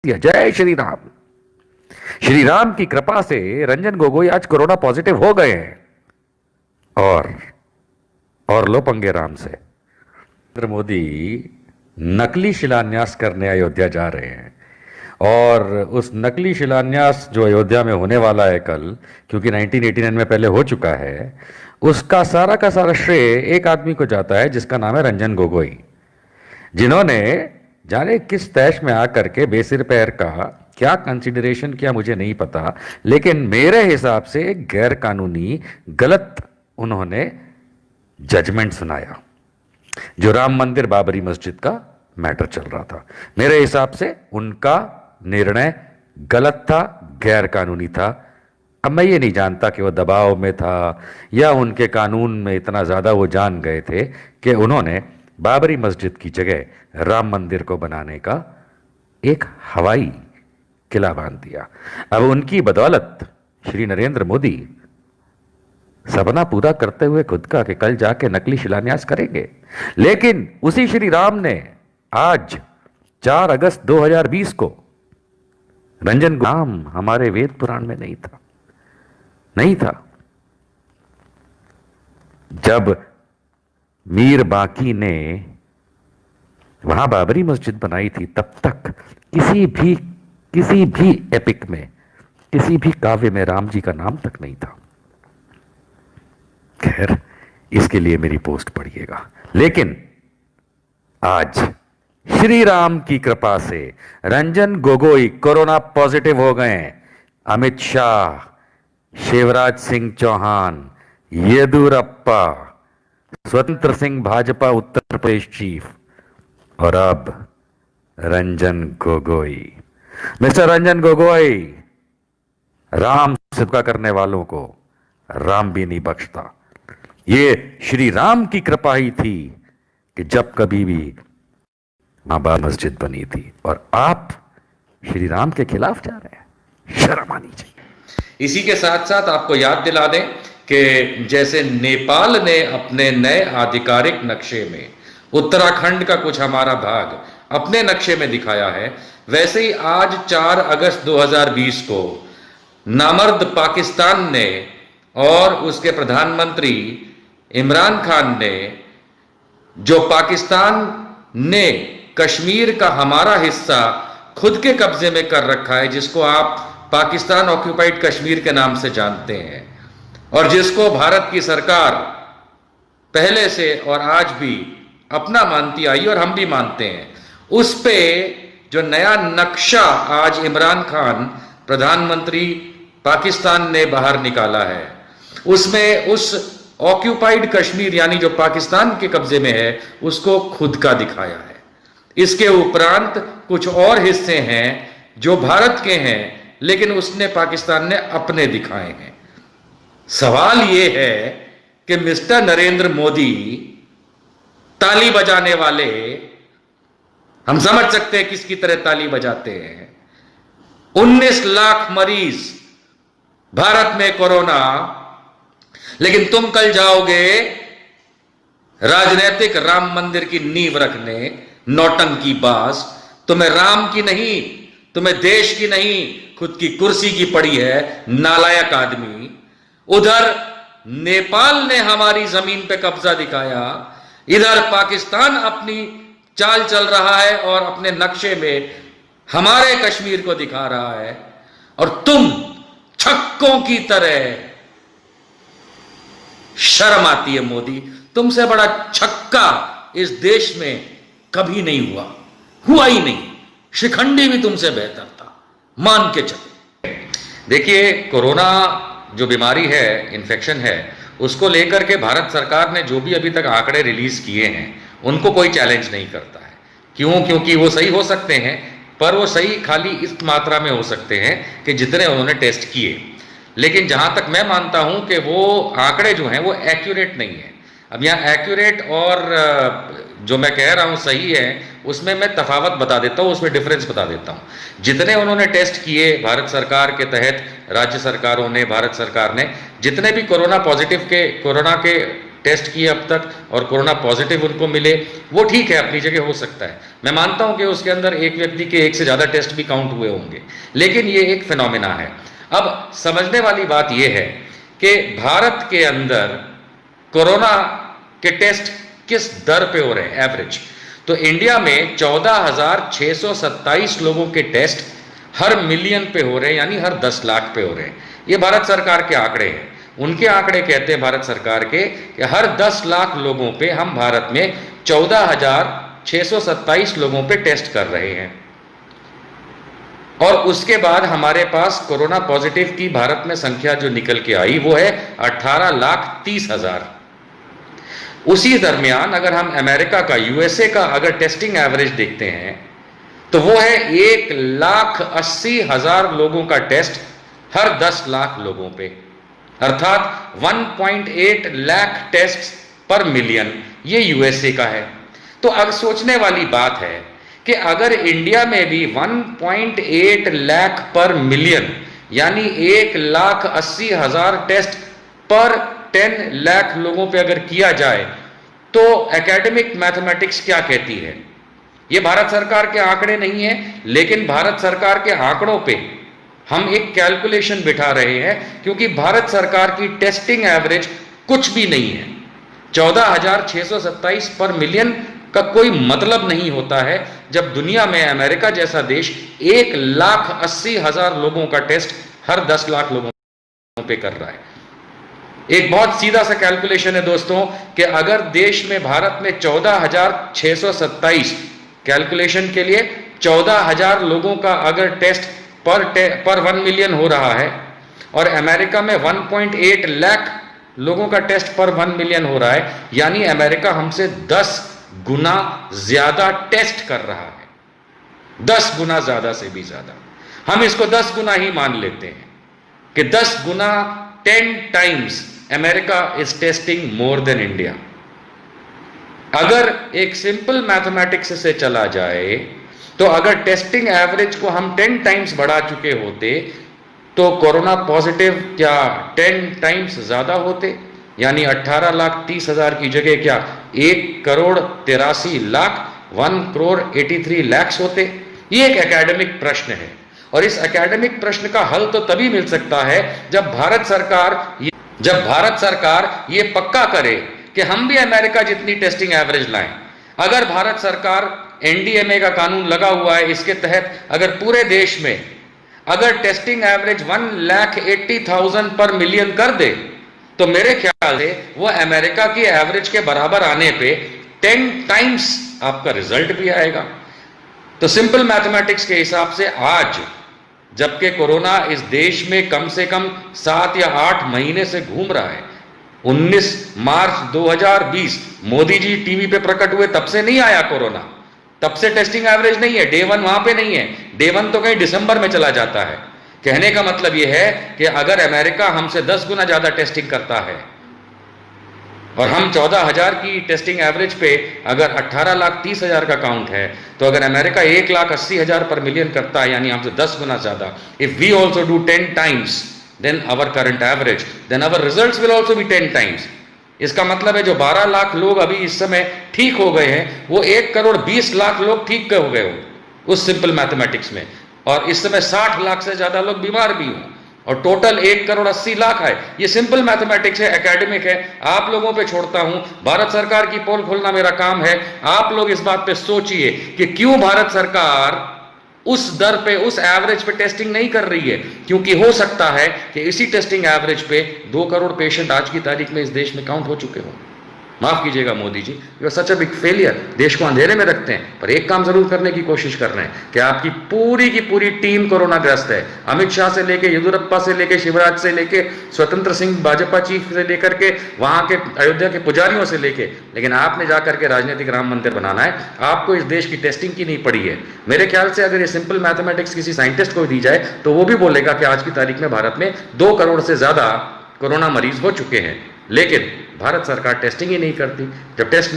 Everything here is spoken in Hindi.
जय श्री राम। श्री राम की कृपा से रंजन गोगोई आज कोरोना पॉजिटिव हो गए हैं और लो पंगे राम से। नरेंद्र मोदी नकली शिलान्यास करने अयोध्या जा रहे हैं और उस नकली शिलान्यास जो अयोध्या में होने वाला है कल, क्योंकि 1989 में पहले हो चुका है, उसका सारा का सारा श्रेय एक आदमी को जाता है जिसका नाम है रंजन गोगोई, जिन्होंने जाने किस तैश में आकर के बेसिर पैर का क्या कंसिडरेशन किया मुझे नहीं पता, लेकिन मेरे हिसाब से गैर कानूनी गलत उन्होंने जजमेंट सुनाया। जो राम मंदिर बाबरी मस्जिद का मैटर चल रहा था, मेरे हिसाब से उनका निर्णय गलत था, गैर कानूनी था। अब मैं ये नहीं जानता कि वो दबाव में था या उनके कानून में इतना ज्यादा वो जान गए थे कि उन्होंने बाबरी मस्जिद की जगह राम मंदिर को बनाने का एक हवाई किला बांध दिया। अब उनकी बदौलत श्री नरेंद्र मोदी सपना पूरा करते हुए खुद का कि कल जाके नकली शिलान्यास करेंगे, लेकिन उसी श्री राम ने आज 4 अगस्त 2020 को रंजन नाम हमारे वेद पुराण में नहीं था। जब मीर बाकी ने वहां बाबरी मस्जिद बनाई थी, तब तक किसी भी एपिक में, किसी भी काव्य में राम जी का नाम तक नहीं था। खैर, इसके लिए मेरी पोस्ट पढ़िएगा। लेकिन आज श्री राम की कृपा से रंजन गोगोई कोरोना पॉजिटिव हो गए। अमित शाह, शिवराज सिंह चौहान, येदुरप्पा, स्वतंत्र सिंह भाजपा उत्तर प्रदेश चीफ, और अब रंजन गोगोई। मिस्टर रंजन गोगोई, राम सिद्धा करने वालों को राम भी नहीं बख्शता। ये श्री राम की कृपा ही थी कि जब कभी भी बाबरी मस्जिद बनी थी, और आप श्री राम के खिलाफ जा रहे हैं। शर्म आनी चाहिए। इसी के साथ साथ आपको याद दिला दें कि जैसे नेपाल ने अपने नए आधिकारिक नक्शे में उत्तराखंड का कुछ हमारा भाग अपने नक्शे में दिखाया है, वैसे ही आज 4 अगस्त 2020 को नामर्द पाकिस्तान ने और उसके प्रधानमंत्री इमरान खान ने, जो पाकिस्तान ने कश्मीर का हमारा हिस्सा खुद के कब्जे में कर रखा है, जिसको आप पाकिस्तान ऑक्यूपाइड कश्मीर के नाम से जानते हैं, और जिसको भारत की सरकार पहले से और आज भी अपना मानती आई और हम भी मानते हैं, उस पे जो नया नक्शा आज इमरान खान प्रधानमंत्री पाकिस्तान ने बाहर निकाला है, उसमें उस ऑक्यूपाइड कश्मीर यानी जो पाकिस्तान के कब्जे में है उसको खुद का दिखाया है। इसके उपरांत कुछ और हिस्से हैं जो भारत के हैं, लेकिन उसने पाकिस्तान ने अपने दिखाए हैं। सवाल यह है कि मिस्टर नरेंद्र मोदी ताली बजाने वाले, हम समझ सकते हैं किसकी तरह ताली बजाते हैं। 19 लाख मरीज भारत में कोरोना, लेकिन तुम कल जाओगे राजनीतिक राम मंदिर की नींव रखने, नौटंकी बाज। तुम्हें राम की नहीं, तुम्हें देश की नहीं, खुद की कुर्सी की पड़ी है, नालायक आदमी। उधर नेपाल ने हमारी जमीन पे कब्जा दिखाया, इधर पाकिस्तान अपनी चाल चल रहा है और अपने नक्शे में हमारे कश्मीर को दिखा रहा है, और तुम छक्कों की तरह। शर्म आती है मोदी, तुमसे बड़ा छक्का इस देश में कभी नहीं हुआ ही नहीं। शिखंडी भी तुमसे बेहतर था, मान के चलो। देखिए, कोरोना जो बीमारी है, इन्फेक्शन है, उसको लेकर के भारत सरकार ने जो भी अभी तक आंकड़े रिलीज किए हैं, उनको कोई चैलेंज नहीं करता है। क्यों? क्योंकि वो सही हो सकते हैं, पर वो सही खाली इस मात्रा में हो सकते हैं कि जितने उन्होंने टेस्ट किए। लेकिन जहां तक मैं मानता हूं कि वो आंकड़े जो हैं वो एक्यूरेट नहीं है। अब यहाँ एक्यूरेट और जो मैं कह रहा हूं सही है, उसमें मैं तफावत बता देता हूं, उसमें डिफरेंस बता देता हूं। जितने उन्होंने टेस्ट किए भारत सरकार के तहत, राज्य सरकारों ने, भारत सरकार ने जितने भी कोरोना पॉजिटिव के, कोरोना के टेस्ट किए अब तक और कोरोना पॉजिटिव उनको मिले, वो ठीक है, अपनी जगह हो सकता है। मैं मानता हूं कि उसके अंदर एक व्यक्ति के एक से ज़्यादा टेस्ट भी काउंट हुए होंगे, लेकिन ये एक फिनोमिना है। अब समझने वाली बात यह है कि भारत के अंदर कोरोना के टेस्ट किस दर पे हो रहे हैं एवरेज। तो इंडिया में 14,627 लोगों के टेस्ट हर मिलियन पे हो रहे हैं, यानी हर 10 लाख पे हो रहे हैं। ये भारत सरकार के आंकड़े हैं। उनके आंकड़े कहते हैं भारत सरकार के कि हर 10 लाख लोगों पे हम भारत में 14,627 लोगों पे टेस्ट कर रहे हैं। और उसके बाद हमारे पास कोरोना पॉजिटिव की भारत में संख्या जो निकल के आई वो है 18,30,000। उसी दरमियान अगर हम अमेरिका का, यूएसए का अगर टेस्टिंग एवरेज देखते हैं तो वो है 1,80,000 लोगों का टेस्ट हर 10 लाख लोगों पे, अर्थात 1.8 लाख टेस्ट पर मिलियन। ये यूएसए का है। तो अब सोचने वाली बात है कि अगर इंडिया में भी 1.8 लाख पर मिलियन यानी 1,80,000 टेस्ट पर 10 लाख लोगों पे अगर किया जाए तो एकेडमिक मैथमेटिक्स क्या कहती है। ये भारत सरकार के आंकड़े नहीं है, लेकिन भारत सरकार के आंकड़ों पे हम एक कैलकुलेशन बिठा रहे हैं, क्योंकि भारत सरकार की टेस्टिंग एवरेज कुछ भी नहीं है। 14,627 पर मिलियन का कोई मतलब नहीं होता है जब दुनिया में अमेरिका जैसा देश 1,80,000 लोगों का टेस्ट हर 10 लाख लोगों पे कर रहा है। एक बहुत सीधा सा कैलकुलेशन है दोस्तों कि अगर देश में, भारत में 14,627 कैलकुलेशन के लिए 14,000 लोगों का अगर टेस्ट पर 1 मिलियन हो रहा है और अमेरिका में 1.8 लाख लोगों का टेस्ट पर 1 मिलियन हो रहा है, यानी अमेरिका हमसे 10 गुना ज्यादा टेस्ट कर रहा है, 10 गुना ज्यादा से भी ज्यादा। हम इसको 10 गुना ही मान लेते हैं कि 10 गुना 10 times America is testing more than India. अगर एक सिंपल मैथमेटिक्स से चला जाए तो अगर टेस्टिंग एवरेज को हम 10 टाइम्स बढ़ा चुके होते तो कोरोना पॉजिटिव क्या 10 टाइम्स ज्यादा होते, यानी 18,30,000 की जगह क्या 1,83,00,000 1,83,00,000 होते। ये एक एकेडमिक प्रश्न है और इस एकेडमिक प्रश्न का हल तो तभी मिल सकता है जब भारत सरकार ये पक्का करे कि हम भी अमेरिका जितनी टेस्टिंग एवरेज लाएं। अगर भारत सरकार एनडीएमए का कानून लगा हुआ है, इसके तहत अगर पूरे देश में अगर टेस्टिंग एवरेज 1,80,000 पर मिलियन कर दे तो मेरे ख्याल से वो अमेरिका की एवरेज के बराबर आने पे 10 टाइम्स आपका रिजल्ट भी आएगा। तो सिंपल मैथमेटिक्स के हिसाब से आज जबकि कोरोना इस देश में कम से कम 7 या 8 महीने से घूम रहा है, 19 मार्च 2020 मोदी जी टीवी पे प्रकट हुए तब से नहीं आया कोरोना, तब से टेस्टिंग एवरेज नहीं है। डे 1 वहां पे नहीं है, डे 1 तो कहीं दिसंबर में चला जाता है। कहने का मतलब यह है कि अगर अमेरिका हमसे 10 गुना ज्यादा टेस्टिंग करता है और हम 14,000 की टेस्टिंग एवरेज पे अगर 18,30,000 का काउंट है, तो अगर अमेरिका 1,80,000 पर मिलियन करता है यानी हमसे 10 गुना ज्यादा, if we also do 10 times than our current average, then our results will also be 10 times. इसका मतलब है जो 12 लाख लोग अभी इस समय ठीक हो गए हैं वो 1,20,00,000 लोग ठीक हो गए हो उस सिंपल मैथमेटिक्स में, और इस समय 60 लाख से ज्यादा लोग बीमार भी हों और टोटल 1,80,00,000 है। ये सिंपल मैथमेटिक्स है, एकेडमिक है, आप लोगों पे छोड़ता हूं। भारत सरकार की पोल खोलना मेरा काम है। आप लोग इस बात पे सोचिए कि क्यों भारत सरकार उस दर पे, उस एवरेज पे टेस्टिंग नहीं कर रही है, क्योंकि हो सकता है कि इसी टेस्टिंग एवरेज पे 2 करोड़ पेशेंट आज की तारीख में इस देश में काउंट हो चुके हों। माफ कीजिएगा Modi ji, you are such a big failure. देश को अंधेरे में रखते हैं, पर एक काम जरूर करने की कोशिश कर रहे हैं कि आपकी पूरी की पूरी टीम कोरोना ग्रस्त है। अमित शाह से लेके, येदियुरप्पा से लेके, शिवराज से लेके, स्वतंत्र सिंह भाजपा चीफ से लेकर के, वहां के अयोध्या के पुजारियों से लेके, लेकिन आपने जाकर के राजनीतिक राम मंदिर बनाना है। आपको इस देश की टेस्टिंग की नहीं पड़ी है। मेरे ख्याल से अगर ये सिंपल मैथमेटिक्स किसी साइंटिस्ट को दी जाए तो वो भी बोलेगा कि आज की तारीख में भारत में 2 करोड़ से ज्यादा कोरोना मरीज हो चुके हैं, लेकिन भारत सरकार टेस्टिंग ही नहीं करती। जब टेस्ट